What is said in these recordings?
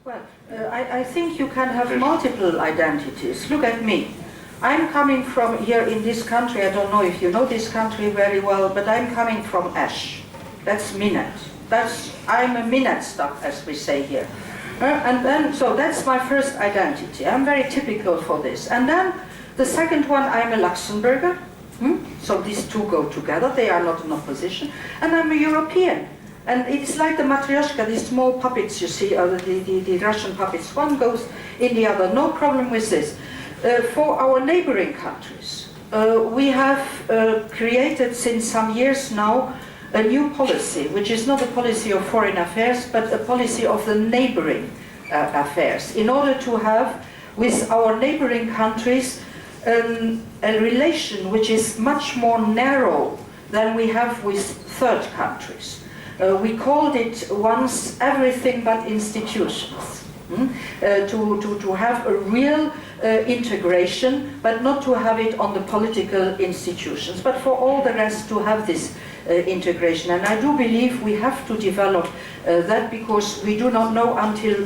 Well, I think you can have multiple identities. Look at me. I'm coming from here in this country. I don't know if you know this country very well, but I'm coming from Ash. That's Minnet. I'm a Minnet stuff, as we say here. And then, so that's my first identity. I'm very typical for this. And then the second one, I'm a Luxembourger. So these two go together. They are not in opposition. And I'm a European. And it's like the matryoshka, these small puppets you see, the Russian puppets. One goes in the other. No problem with this. For our neighboring countries, we have created since some years now a new policy, which is not a policy of foreign affairs, but a policy of the neighboring affairs, in order to have with our neighboring countries a relation which is much more narrow than we have with third countries. We called it once everything but institutions. To have a real integration, but not to have it on the political institutions, but for all the rest to have this integration. And I do believe we have to develop that, because we do not know until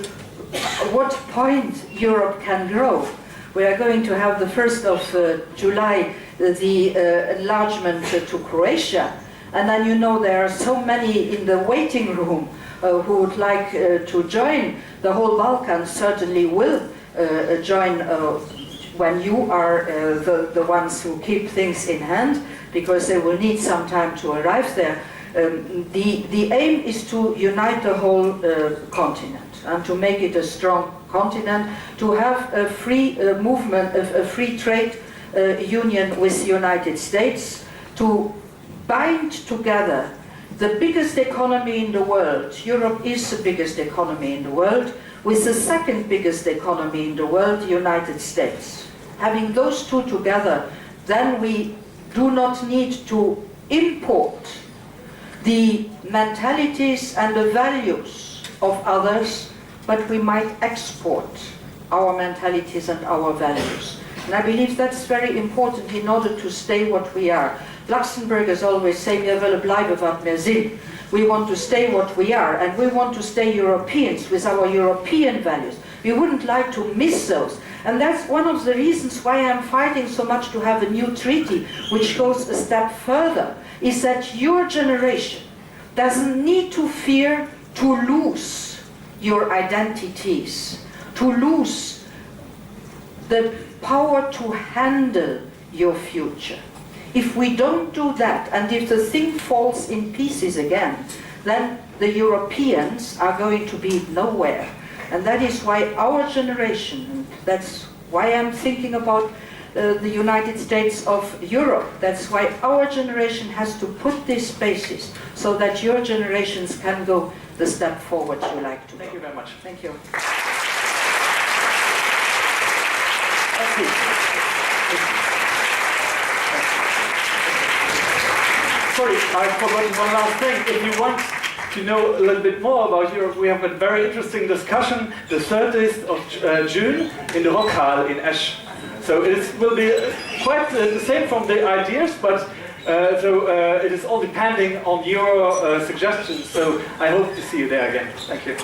what point Europe can grow. We are going to have the 1st of July the enlargement to Croatia, and then you know there are so many in the waiting room who would like to join. The whole Balkans certainly will join when you are the ones who keep things in hand, because they will need some time to arrive there. The aim is to unite the whole continent and to make it a strong continent, to have a free movement, a free trade union with the United States, to bind together the biggest economy in the world. Europe is the biggest economy in the world, with the second biggest economy in the world, the United States. Having those two together, then we do not need to import the mentalities and the values of others, but we might export our mentalities and our values. And I believe that's very important in order to stay what we are. Luxembourgers always say, "Wir willen blijven wat wir zijn." We want to stay what we are, and we want to stay Europeans with our European values. We wouldn't like to miss those. And that's one of the reasons why I'm fighting so much to have a new treaty, which goes a step further, is that your generation doesn't need to fear to lose your identities, to lose the power to handle your future. If we don't do that, and if the thing falls in pieces again, then the Europeans are going to be nowhere. And that is why our generation, that's why I'm thinking about the United States of Europe, that's why our generation has to put this basis, so that your generations can go the step forward you like to go. Thank you very much. Thank you. Sorry, I've forgotten one last thing. If you want to know a little bit more about Europe, we have a very interesting discussion the 30th of June in the Rockhall in Esch. So it will be quite the same from the ideas, but it is all depending on your suggestions. So I hope to see you there again. Thank you.